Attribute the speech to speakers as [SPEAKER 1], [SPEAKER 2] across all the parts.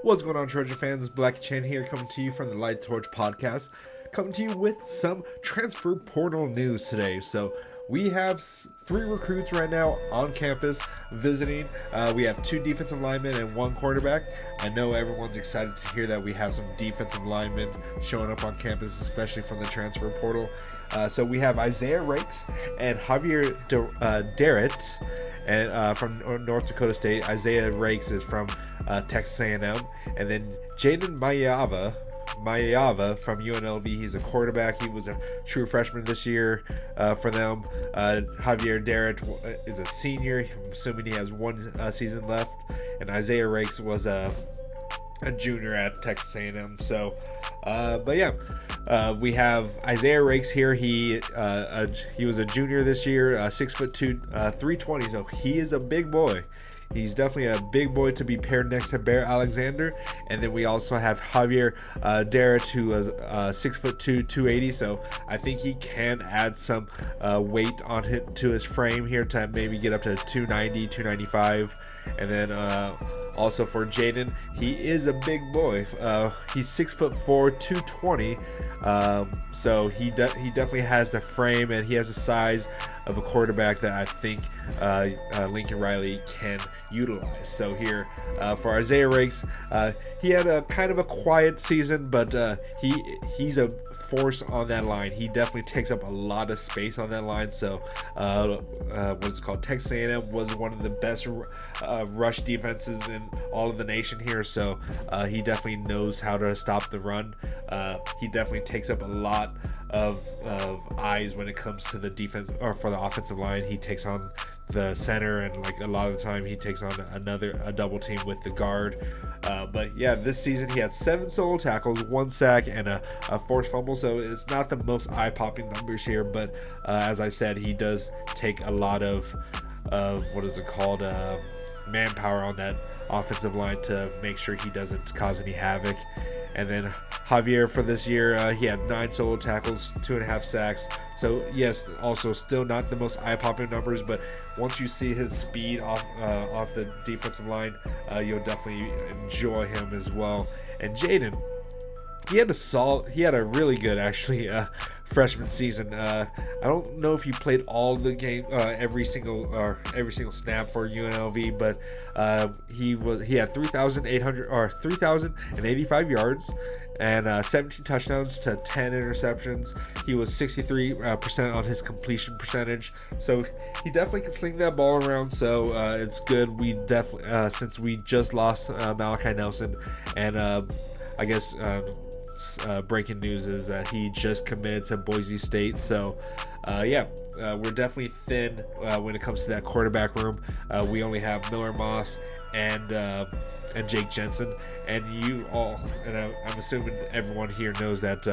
[SPEAKER 1] What's going on, Trojan fans? It's Black Chan here, coming to you from the Light Torch podcast, coming to you with some transfer portal news today. So we have 3 recruits right now on campus visiting. We have 2 defensive linemen and 1 quarterback. I know everyone's excited to hear that we have some defensive linemen showing up on campus, especially from the transfer portal. So we have Isaiah Raikes and Javier Derritt, and from North Dakota State. Isaiah Raikes is from Texas A&M, and then Jayden Maiava from UNLV. He's a quarterback. He was a true freshman this year for them. Javier Derritt is a senior. I'm assuming he has 1 season left, and Isaiah Raikes was a junior at Texas A&M. So, we have Isaiah Raikes here. He was a junior this year, 6'2", 320. So he is a big boy. He's definitely a big boy to be paired next to Bear Alexander. And then we also have Javier Derritt, who is 6'2", 280. So I think he can add some weight on to his frame here to maybe get up to 290, 295. And then also for Jayden, he is a big boy. He's 6'4", 220. So he definitely has the frame, and he has the size of a quarterback that I think Lincoln Riley can utilize. So here for Isaiah Raikes, he had a kind of a quiet season, but he's a force on that line. He definitely takes up a lot of space on that line. So what's it called? Texas A&M was one of the best rush defenses in all of the nation here. So he definitely knows how to stop the run. He definitely takes up a lot of eyes when it comes to the defense, or for the offensive line. He takes on the center, and like a lot of the time he takes on a double team with the guard. But yeah, this season he had 7 solo tackles, 1 sack, and a forced fumble. So it's not the most eye-popping numbers here, but as I said, he does take a lot of what is it called, manpower on that offensive line to make sure he doesn't cause any havoc. And then Javier for this year, he had 9 solo tackles, 2.5 sacks. So yes, also still not the most eye-popping numbers, but once you see his speed off the defensive line, you'll definitely enjoy him as well. And Jayden, he had a really good actually freshman season. I don't know if he played all the game, every single snap for UNLV, but he had 3,085 yards and 17 touchdowns to 10 interceptions. He was 63% on his completion percentage, so he definitely can sling that ball around. So it's good. We definitely since we just lost Malachi Nelson, and I guess breaking news is that he just committed to Boise State. So we're definitely thin when it comes to that quarterback room. We only have Miller Moss and Jake Jensen, and I'm assuming everyone here knows that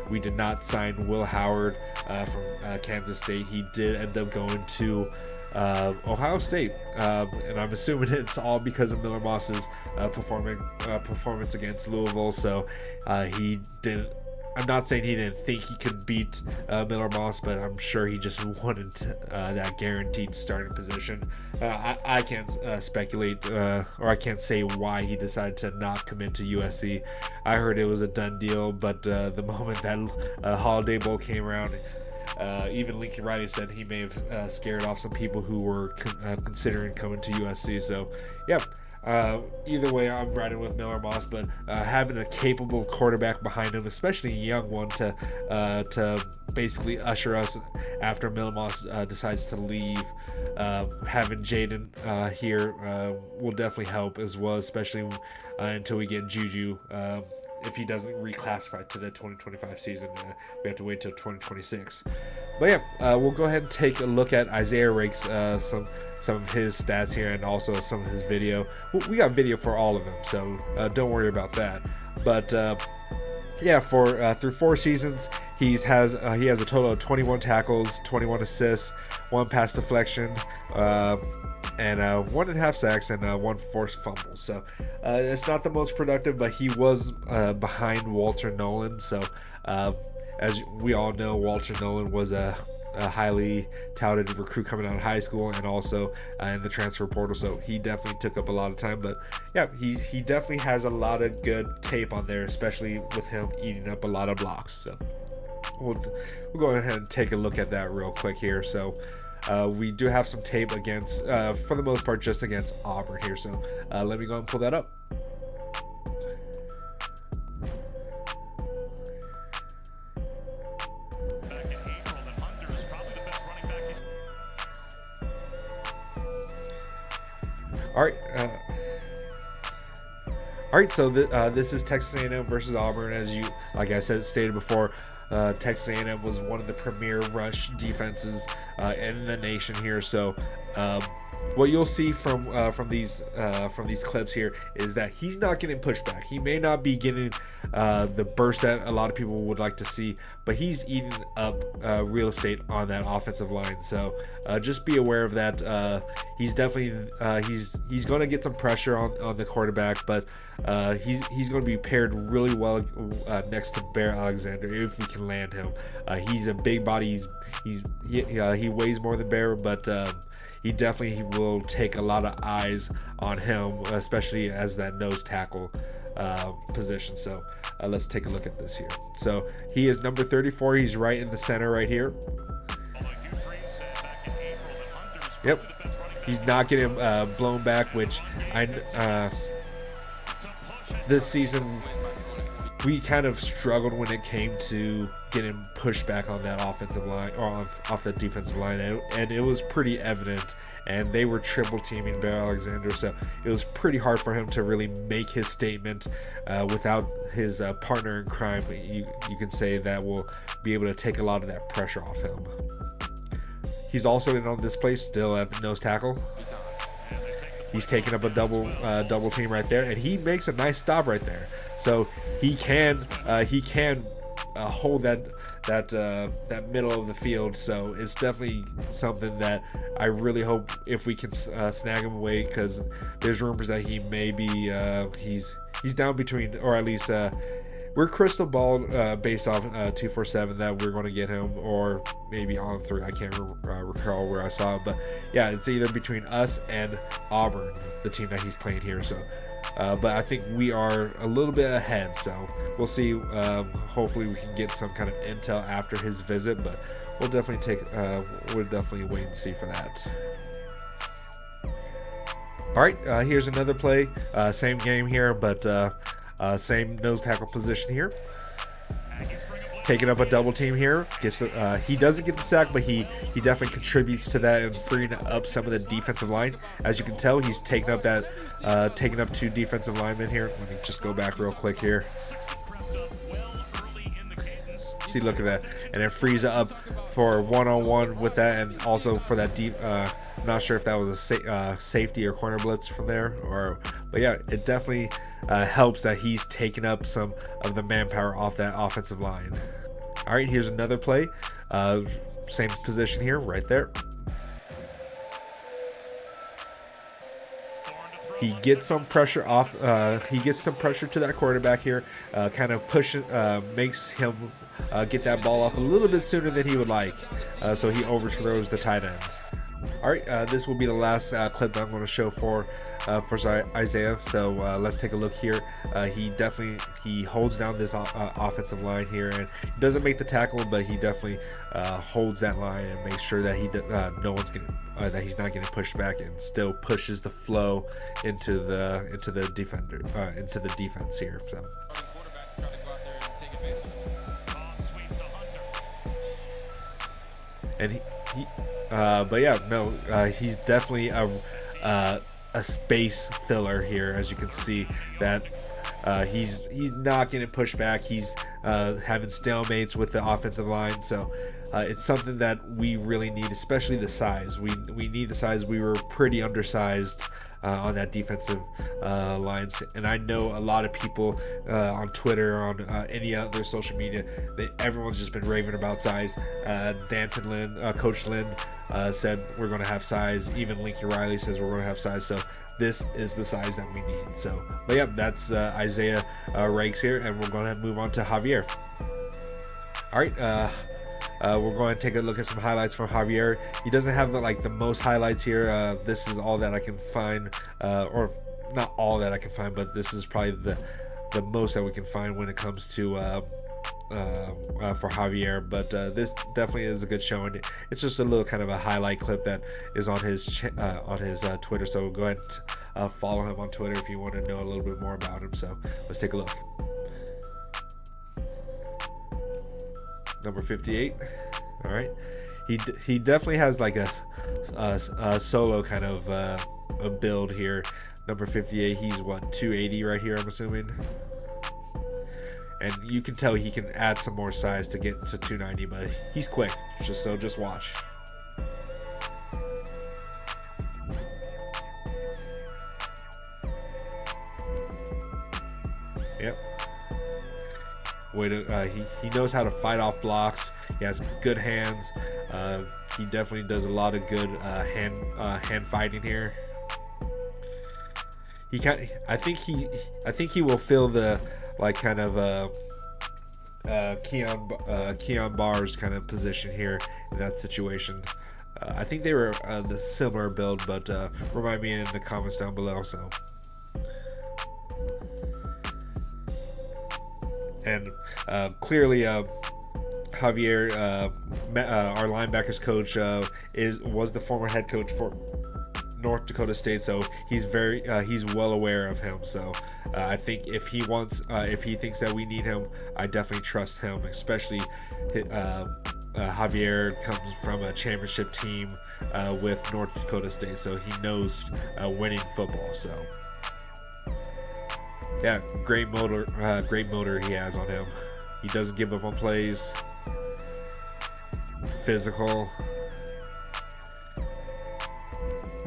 [SPEAKER 1] we did not sign Will Howard from Kansas State. He did end up going to Ohio State, and I'm assuming it's all because of Miller Moss's performance against Louisville. So he didn't. I'm not saying he didn't think he could beat Miller Moss, but I'm sure he just wanted that guaranteed starting position. I can't speculate, or I can't say why he decided to not commit to USC. I heard it was a done deal, but the moment that Holiday Bowl came around, even Lincoln Riley said he may have scared off some people who were considering coming to USC. So, yeah. Either way, I'm riding with Miller Moss, but having a capable quarterback behind him, especially a young one, to basically usher us after Miller Moss decides to leave, having Jayden here will definitely help as well, especially until we get Juju. If he doesn't reclassify to the 2025 season, we have to wait till 2026. But yeah, we'll go ahead and take a look at Isaiah Raikes, some of his stats here, and also some of his video. We got video for all of them, so don't worry about that. But yeah, for through 4 seasons, he has a total of 21 tackles, 21 assists, 1 pass deflection, and 1.5 sacks and 1 forced fumble. So it's not the most productive, but he was behind Walter Nolan. So as we all know, Walter Nolan was a a highly touted recruit coming out of high school, and also in the transfer portal. So he definitely took up a lot of time. But yeah, he definitely has a lot of good tape on there, especially with him eating up a lot of blocks. So we'll go ahead and take a look at that real quick here. So we do have some tape against, for the most part, just against Auburn here. So let me go and pull that up. All right. So this is Texas A&M versus Auburn. As like I said, stated before, Texas A&M was one of the premier rush defenses in the nation here. So what you'll see from these clips here is that he's not getting pushed back. He may not be getting the burst that a lot of people would like to see, but he's eating up real estate on that offensive line. So just be aware of that. He's definitely he's going to get some pressure on the quarterback, but he's going to be paired really well next to Bear Alexander if we can land him. He's a big body. He weighs more than Bear, but he definitely will take a lot of eyes on him, especially as that nose tackle position. So let's take a look at this here. So he is number 34. He's right in the center right here. Yep, he's not getting blown back, which this season we kind of struggled when it came to getting pushed back on that offensive line or off the defensive line, and it was pretty evident. And they were triple teaming Bear Alexander, so it was pretty hard for him to really make his statement without his partner in crime. You can say that will be able to take a lot of that pressure off him. He's also in on this play still at the nose tackle. He's taking up a double team right there, and he makes a nice stop right there. So he can hold that middle of the field. So it's definitely something that I really hope if we can snag him away, because there's rumors that he may be he's down between, or at least we're crystal ball based off 247 that we're going to get him, or maybe on 3. I can't recall where I saw it, but yeah, it's either between us and Auburn, the team that he's playing here. So but I think we are a little bit ahead, so we'll see. Hopefully we can get some kind of intel after his visit, but we'll definitely wait and see for that. All right, here's another play, same game here, but same nose tackle position here. Taking up a double team here. He doesn't get the sack, but he definitely contributes to that and freeing up some of the defensive line. As you can tell, he's taking up 2 defensive linemen here. Let me just go back real quick here. See, look at that, and it frees up for one-on-one with that, and also for that deep. I'm not sure if that was a safety or corner blitz from there, but yeah, it definitely helps that he's taking up some of the manpower off that offensive line. All right, here's another play, same position here, right there. He gets some pressure off. He gets some pressure to that quarterback here, kind of makes him get that ball off a little bit sooner than he would like. So he overthrows the tight end. All right, this will be the last clip that I'm going to show for Isaiah. So let's take a look here. He holds down this offensive line here, and he doesn't make the tackle, but he definitely holds that line and makes sure that that he's not getting pushed back, and still pushes the flow into the defense here. So. And but yeah, no, he's definitely a space filler here. As you can see, that he's not getting pushed back. He's having stalemates with the offensive line. So it's something that we really need, especially the size. We need the size. We were pretty undersized on that defensive lines, and I know a lot of people on Twitter, on any other social media, everyone's just been raving about size. Danton Lynn, Coach Lynn, said we're going to have size. Even Lincoln Riley says we're going to have size. So this is the size that we need. So, but yeah, that's Isaiah Raikes here, and we're going to move on to Javier. All right, we're going to take a look at some highlights from Javier. He doesn't have the most highlights here. This is all that I can find, or not all that I can find, but this is probably the most that we can find when it comes to for Javier. But this definitely is a good showing. It's just a little kind of a highlight clip that is on his Twitter. So go ahead and follow him on Twitter if you want to know a little bit more about him. So let's take a look. Number 58. All right, he definitely has like a solo kind of a build here. Number 58. He's what, 280 right here, I'm assuming. And you can tell he can add some more size to get to 290, but he's quick. Just watch. Yep. He knows how to fight off blocks. He has good hands. He definitely does a lot of good hand fighting here. I think he will fill the kind of Keon Barr's kind of position here in that situation. I think they were the similar build, but remind me in the comments down below. So, and clearly Javier, our linebackers coach, was the former head coach for North Dakota State, so he's well aware of him. So I think if he thinks that we need him, I definitely trust him. Especially Javier comes from a championship team with North Dakota State, so he knows winning football. So yeah, great motor he has on him. He doesn't give up on plays. Physical.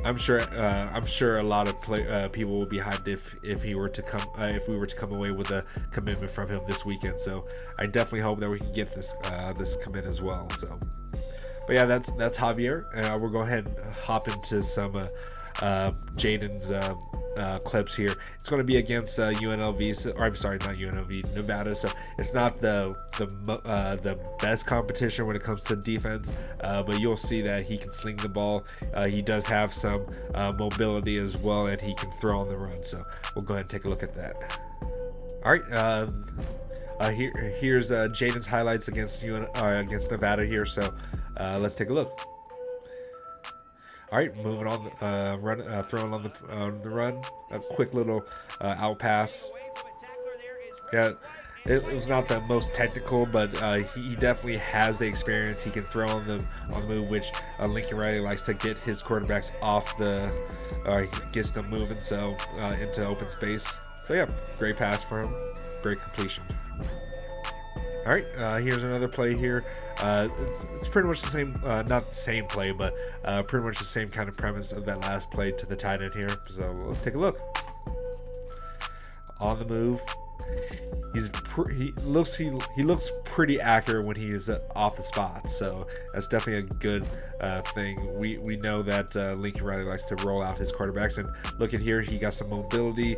[SPEAKER 1] I'm sure a lot of people will be hyped if we were to come away with a commitment from him this weekend. So I definitely hope that we can get this commit as well. So, but yeah, that's Javier, and we'll go ahead and hop into some Jayden's clips here. It's going to be against UNLV, or I'm sorry, not UNLV, Nevada. So it's not the best competition when it comes to defense, but you'll see that he can sling the ball. He does have some mobility as well, and he can throw on the run. So we'll go ahead and take a look at that. All right, here's Jayden's highlights against Nevada here. So let's take a look. All right, moving on, throwing on the run, a quick little out pass. Yeah, it was not the most technical, but he definitely has the experience. He can throw on the move, which Lincoln Riley likes to get his quarterbacks off he gets them moving, so into open space. So yeah, great pass for him, great completion. All right, here's another play here. It's pretty much the same, not the same play, but pretty much the same kind of premise of that last play to the tight end here. So let's take a look. On the move. He looks pretty accurate when he is off the spot, so that's definitely a good thing. We know that Lincoln Riley likes to roll out his quarterbacks, and look at here, he got some mobility.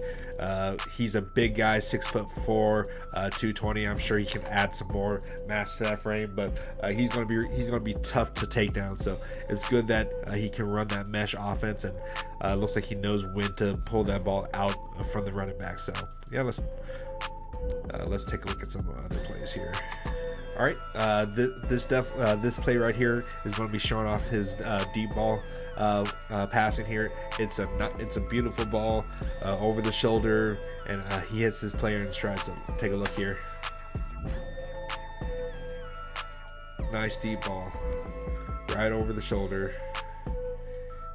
[SPEAKER 1] He's a big guy, 6'4", 220. I'm sure he can add some more mass to that frame, but he's gonna be tough to take down. So it's good that he can run that mesh offense, and looks like he knows when to pull that ball out from the running back. So yeah, let's take a look at some other plays here. All right, this play right here is going to be showing off his deep ball passing here. It's a beautiful ball over the shoulder, and he hits his player in stride. So take a look here. Nice deep ball, right over the shoulder,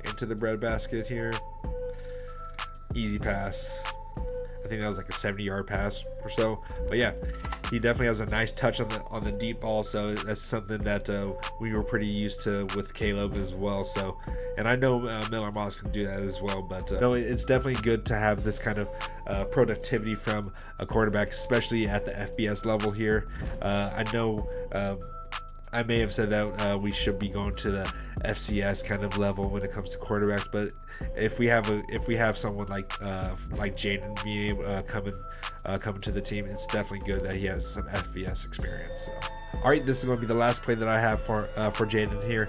[SPEAKER 1] into the breadbasket here. Easy pass. I think that was like a 70-yard pass or so, but yeah, he definitely has a nice touch on the deep ball. So that's something that we were pretty used to with Caleb as well. So, and I know Miller Moss can do that as well. But no, it's definitely good to have this kind of productivity from a quarterback, especially at the FBS level here. I know. I may have said that we should be going to the FCS kind of level when it comes to quarterbacks, but if we have someone like Jayden being able coming to the team, it's definitely good that he has some FBS experience. So. All right, this is going to be the last play that I have for Jayden here.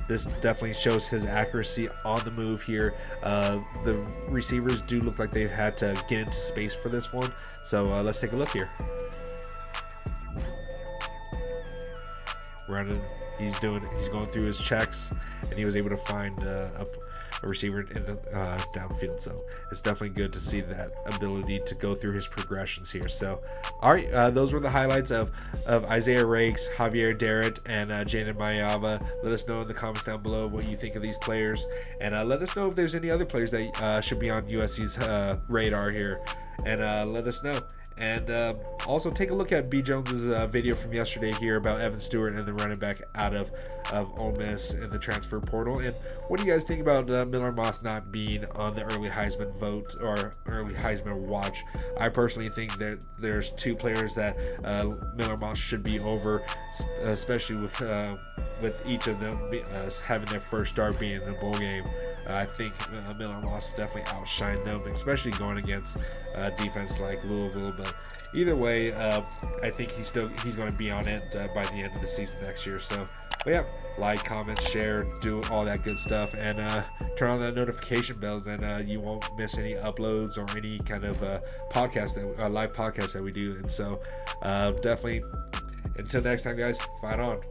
[SPEAKER 1] This definitely shows his accuracy on the move here. The receivers do look like they've had to get into space for this one. So let's take a look here. Running, he's going through his checks, and he was able to find a receiver in the downfield. So it's definitely good to see that ability to go through his progressions here. So all right, those were the highlights of Isaiah Raikes, Javier Derritt, and Jayden Maiava. Let us know in the comments down below what you think of these players, and let us know if there's any other players that should be on USC's radar here, and let us know. And also take a look at B. Jones's video from yesterday here about Evan Stewart and the running back out of Ole Miss in the transfer portal. And what do you guys think about Miller Moss not being on the early Heisman vote or early Heisman watch? I personally think that there's two players that Miller Moss should be over, especially with each of them having their first start being in a bowl game. I think Miller Moss definitely outshined them, especially going against defense like Louisville. But either way, I think he's going to be on it by the end of the season next year. So, but yeah, like, comment, share, do all that good stuff, and turn on the notification bells, and you won't miss any uploads or any kind of live podcast that we do. And so, definitely, until next time, guys, fight on.